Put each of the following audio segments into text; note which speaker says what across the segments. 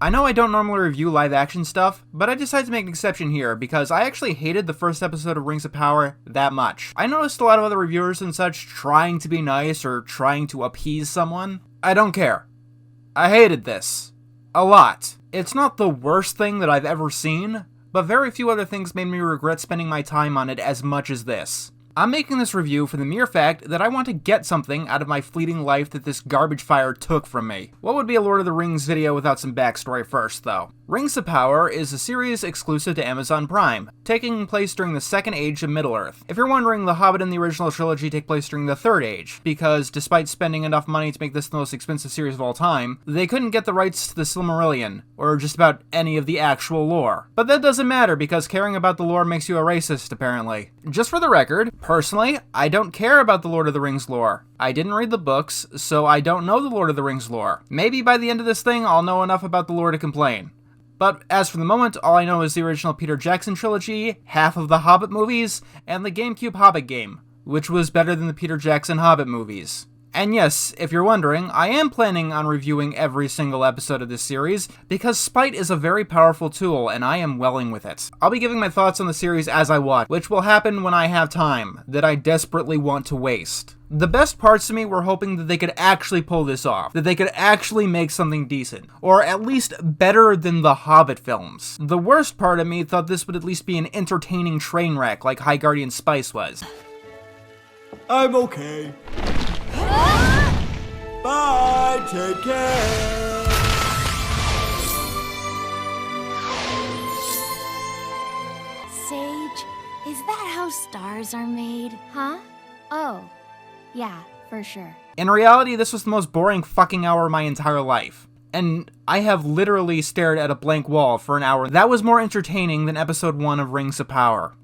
Speaker 1: I know I don't normally review live action stuff, but I decided to make an exception here because I actually hated the first episode of Rings of Power that much. I noticed a lot of other reviewers and such trying to be nice or trying to appease someone. I don't care. I hated this. A lot. It's not the worst thing that I've ever seen, but very few other things made me regret spending my time on it as much as this. I'm making this review for the mere fact that I want to get something out of my fleeting life that this garbage fire took from me. What would be a Lord of the Rings video without some backstory first, though? Rings of Power is a series exclusive to Amazon Prime, taking place during the Second Age of Middle-earth. If you're wondering, The Hobbit and the original trilogy take place during the Third Age, because despite spending enough money to make this the most expensive series of all time, they couldn't get the rights to the Silmarillion, or just about any of the actual lore. But that doesn't matter, because caring about the lore makes you a racist, apparently. Just for the record, personally, I don't care about the Lord of the Rings lore. I didn't read the books, so I don't know the Lord of the Rings lore. Maybe by the end of this thing, I'll know enough about the lore to complain. But as for the moment, all I know is the original Peter Jackson trilogy, half of the Hobbit movies, and the GameCube Hobbit game, which was better than the Peter Jackson Hobbit movies. And yes, if you're wondering, I am planning on reviewing every single episode of this series, because spite is a very powerful tool, and I am welling with it. I'll be giving my thoughts on the series as I watch, which will happen when I have time, that I desperately want to waste. The best parts of me were hoping that they could actually pull this off, that they could actually make something decent, or at least better than the Hobbit films. The worst part of me thought this would at least be an entertaining train wreck like High Guardian Spice was.
Speaker 2: I'm okay. Bye, take care.
Speaker 3: Sage, is that how stars are made? Huh? Oh. Yeah, for sure.
Speaker 1: In reality, this was the most boring fucking hour of my entire life. And I have literally stared at a blank wall for an hour that was more entertaining than episode 1 of Rings of Power.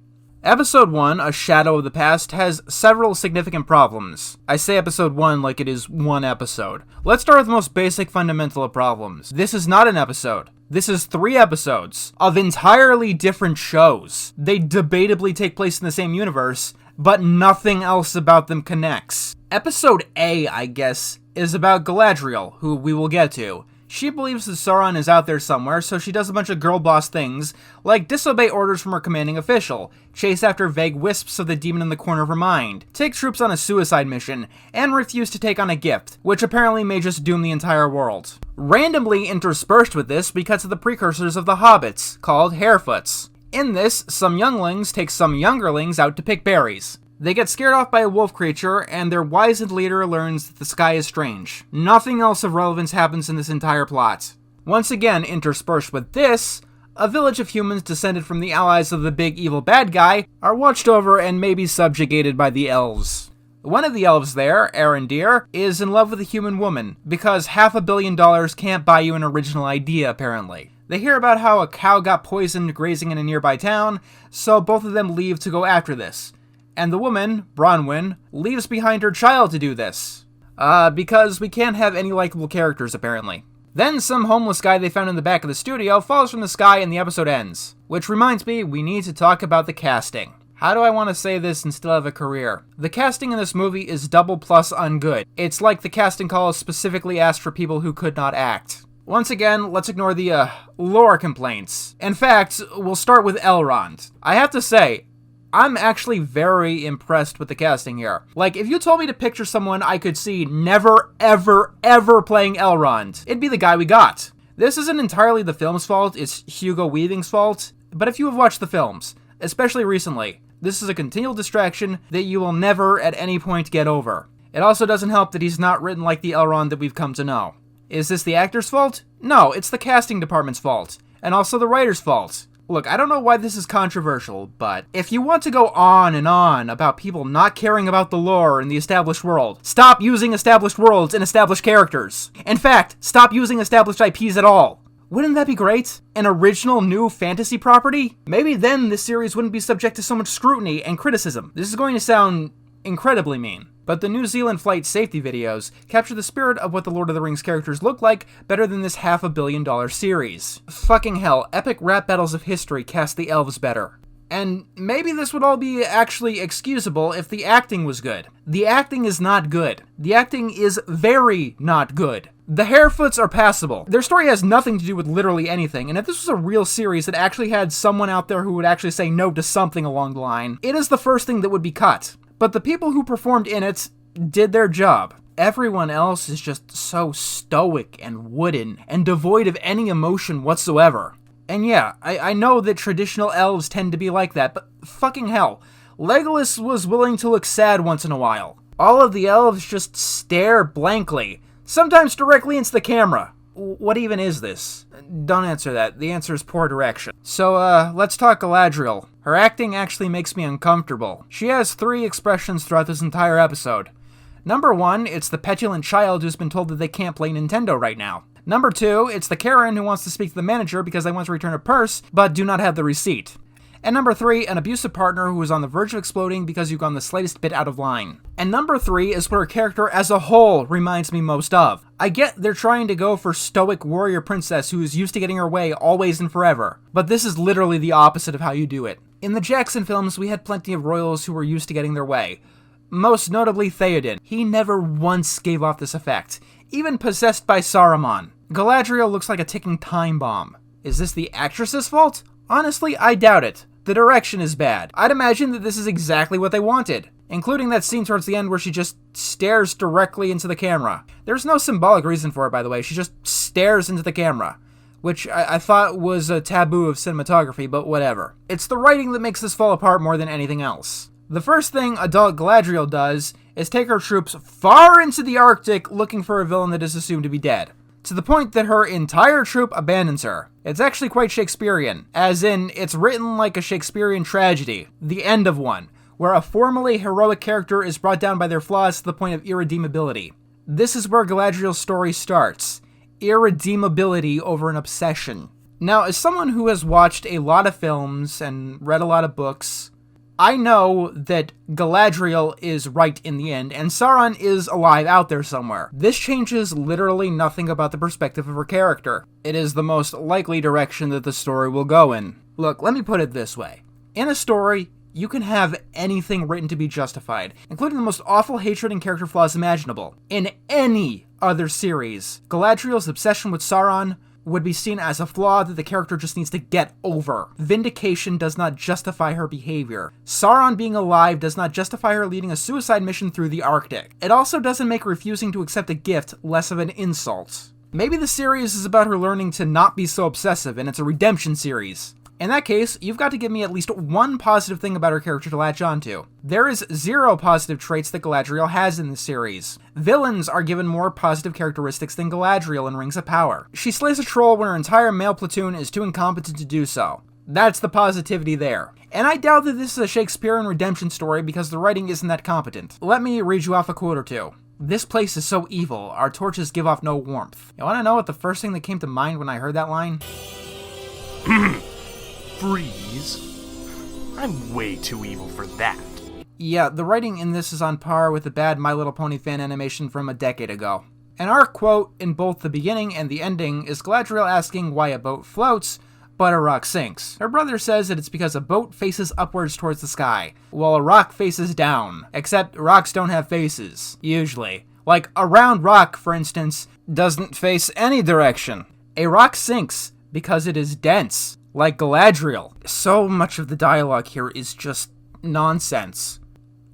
Speaker 1: Episode 1, A Shadow of the Past, has several significant problems. I say episode 1 like it is one episode. Let's start with the most basic fundamental of problems. This is not an episode. This is 3 episodes of entirely different shows. They debatably take place in the same universe, but nothing else about them connects. Episode A, I guess, is about Galadriel, who we will get to. She believes that Sauron is out there somewhere, so she does a bunch of girl boss things, like disobey orders from her commanding official, chase after vague wisps of the demon in the corner of her mind, take troops on a suicide mission, and refuse to take on a gift, which apparently may just doom the entire world. Randomly interspersed with this because of the precursors of the Hobbits, called Harefoots. In this, some younglings take some youngerlings out to pick berries. They get scared off by a wolf creature, and their wizened leader learns that the sky is strange. Nothing else of relevance happens in this entire plot. Once again, interspersed with this, a village of humans descended from the allies of the big evil bad guy are watched over and maybe subjugated by the elves. One of the elves there, Arondir, is in love with a human woman, because $500 million can't buy you an original idea, apparently. They hear about how a cow got poisoned grazing in a nearby town, so both of them leave to go after this. And the woman, Bronwyn, leaves behind her child to do this. Because we can't have any likable characters, apparently. Then some homeless guy they found in the back of the studio falls from the sky and the episode ends. Which reminds me, we need to talk about the casting. How do I want to say this and still have a career? The casting in this movie is double plus ungood. It's like the casting call specifically asked for people who could not act. Once again, let's ignore the, lore complaints. In fact, we'll start with Elrond. I have to say, I'm actually very impressed with the casting here. Like, if you told me to picture someone I could see never, ever, ever playing Elrond, it'd be the guy we got. This isn't entirely the film's fault, it's Hugo Weaving's fault, but if you have watched the films, especially recently, this is a continual distraction that you will never at any point get over. It also doesn't help that he's not written like the Elrond that we've come to know. Is this the actor's fault? No, it's the casting department's fault, and also the writer's fault. Look, I don't know why this is controversial, but if you want to go on and on about people not caring about the lore in the established world, stop using established worlds and established characters. In fact, stop using established IPs at all. Wouldn't that be great? An original new fantasy property? Maybe then this series wouldn't be subject to so much scrutiny and criticism. This is going to sound incredibly mean, but the New Zealand flight safety videos capture the spirit of what the Lord of the Rings characters look like better than this $500 million series. Fucking hell, epic rap battles of history cast the elves better. And maybe this would all be actually excusable if the acting was good. The acting is not good. The acting is very not good. The Harefoots are passable. Their story has nothing to do with literally anything, and if this was a real series that actually had someone out there who would actually say no to something along the line, it is the first thing that would be cut. But the people who performed in it did their job. Everyone else is just so stoic and wooden and devoid of any emotion whatsoever. And yeah, I know that traditional elves tend to be like that, but fucking hell, Legolas was willing to look sad once in a while. All of the elves just stare blankly, sometimes directly into the camera. What even is this? Don't answer that. The answer is poor direction. So, let's talk Galadriel. Her acting actually makes me uncomfortable. She has 3 expressions throughout this entire episode. Number 1, it's the petulant child who's been told that they can't play Nintendo right now. Number 2, it's the Karen who wants to speak to the manager because they want to return a purse, but do not have the receipt. And number 3, an abusive partner who is on the verge of exploding because you've gone the slightest bit out of line. And number 3 is what her character as a whole reminds me most of. I get they're trying to go for stoic warrior princess who is used to getting her way always and forever, but this is literally the opposite of how you do it. In the Jackson films, we had plenty of royals who were used to getting their way. Most notably Theoden. He never once gave off this effect, even possessed by Saruman. Galadriel looks like a ticking time bomb. Is this the actress's fault? Honestly, I doubt it. The direction is bad. I'd imagine that this is exactly what they wanted, including that scene towards the end where she just stares directly into the camera. There's no symbolic reason for it, by the way. She just stares into the camera, which I thought was a taboo of cinematography, but whatever. It's the writing that makes this fall apart more than anything else. The first thing adult Galadriel does is take her troops far into the Arctic looking for a villain that is assumed to be dead, to the point that her entire troop abandons her. It's actually quite Shakespearean, as in, it's written like a Shakespearean tragedy, the end of one, where a formerly heroic character is brought down by their flaws to the point of irredeemability. This is where Galadriel's story starts. Irredeemability over an obsession. Now, as someone who has watched a lot of films and read a lot of books, I know that Galadriel is right in the end, and Sauron is alive out there somewhere. This changes literally nothing about the perspective of her character. It is the most likely direction that the story will go in. Look, let me put it this way. In a story, you can have anything written to be justified, including the most awful hatred and character flaws imaginable. In any other series, Galadriel's obsession with Sauron would be seen as a flaw that the character just needs to get over. Vindication does not justify her behavior. Sauron being alive does not justify her leading a suicide mission through the Arctic. It also doesn't make refusing to accept a gift less of an insult. Maybe the series is about her learning to not be so obsessive, and it's a redemption series. In that case, you've got to give me at least one positive thing about her character to latch onto. There is 0 positive traits that Galadriel has in this series. Villains are given more positive characteristics than Galadriel in Rings of Power. She slays a troll when her entire male platoon is too incompetent to do so. That's the positivity there. And I doubt that this is a Shakespearean redemption story because the writing isn't that competent. Let me read you off a quote or two. "This place is so evil, our torches give off no warmth." You wanna know what the first thing that came to mind when I heard that line?
Speaker 4: Freeze. I'm way too evil for that.
Speaker 1: Yeah, the writing in this is on par with the bad My Little Pony fan animation from a decade ago. And our quote in both the beginning and the ending is Galadriel asking why a boat floats, but a rock sinks. Her brother says that it's because a boat faces upwards towards the sky, while a rock faces down. Except rocks don't have faces, usually. Like, a round rock, for instance, doesn't face any direction. A rock sinks because it is dense. Like Galadriel. So much of the dialogue here is just nonsense.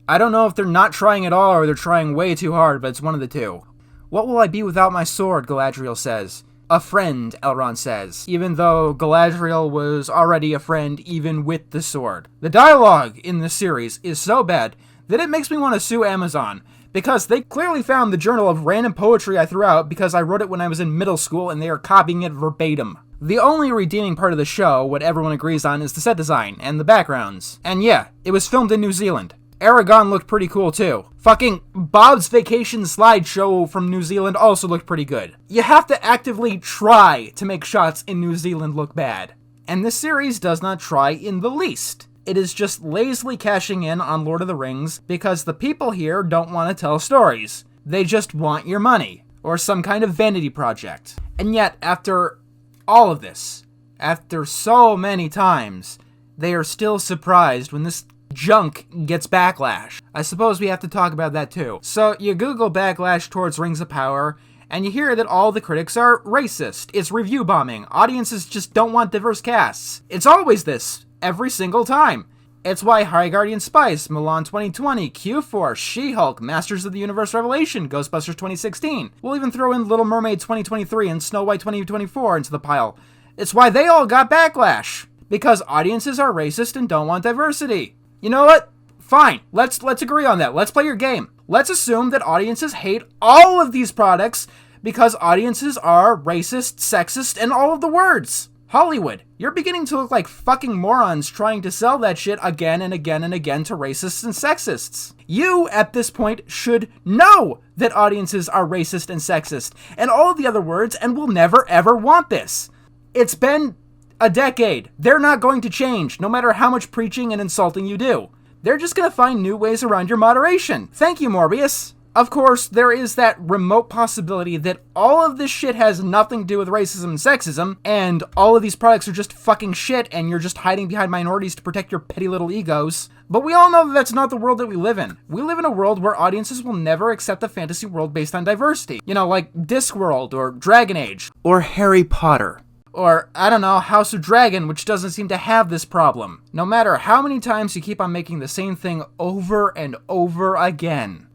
Speaker 1: I don't know if they're not trying at all or they're trying way too hard, but it's one of the two. "What will I be without my sword?" Galadriel says. "A friend," Elrond says, even though Galadriel was already a friend even with the sword. The dialogue in this series is so bad that it makes me want to sue Amazon, because they clearly found the journal of random poetry I threw out because I wrote it when I was in middle school and they are copying it verbatim. The only redeeming part of the show, what everyone agrees on, is the set design and the backgrounds. And yeah, it was filmed in New Zealand. Aragorn looked pretty cool too. Fucking Bob's Vacation slideshow from New Zealand also looked pretty good. You have to actively try to make shots in New Zealand look bad. And this series does not try in the least. It is just lazily cashing in on Lord of the Rings because the people here don't want to tell stories. They just want your money, or some kind of vanity project. And yet, after all of this, after so many times, they are still surprised when this junk gets backlash. I suppose we have to talk about that too. So you Google backlash towards Rings of Power, and you hear that all the critics are racist. It's review bombing. Audiences just don't want diverse casts. It's always this, every single time. It's why High Guardian Spice, Milan 2020, Q4, She-Hulk, Masters of the Universe Revelation, Ghostbusters 2016. We'll even throw in Little Mermaid 2023 and Snow White 2024 into the pile. It's why they all got backlash. Because audiences are racist and don't want diversity. You know what? Fine. Let's agree on that. Let's play your game. Let's assume that audiences hate all of these products because audiences are racist, sexist, and all of the words. Hollywood, you're beginning to look like fucking morons trying to sell that shit again and again and again to racists and sexists. You, at this point, should know that audiences are racist and sexist, and all of the other words, and will never ever want this. It's been a decade. They're not going to change, no matter how much preaching and insulting you do. They're just gonna find new ways around your moderation. Thank you, Morbius. Of course, there is that remote possibility that all of this shit has nothing to do with racism and sexism, and all of these products are just fucking shit, and you're just hiding behind minorities to protect your petty little egos. But we all know that that's not the world that we live in. We live in a world where audiences will never accept a fantasy world based on diversity. You know, like Discworld, or Dragon Age, or Harry Potter. Or, I don't know, House of Dragon, which doesn't seem to have this problem. No matter how many times you keep on making the same thing over and over again.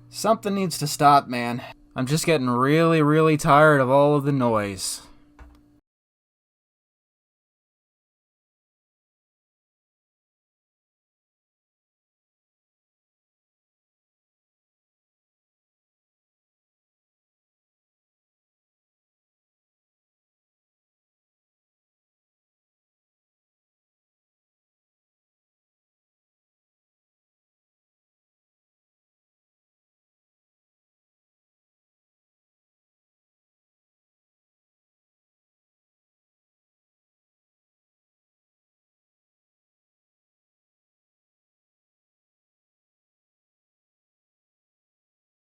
Speaker 1: Something needs to stop, man. I'm just getting really, really tired of all of the noise.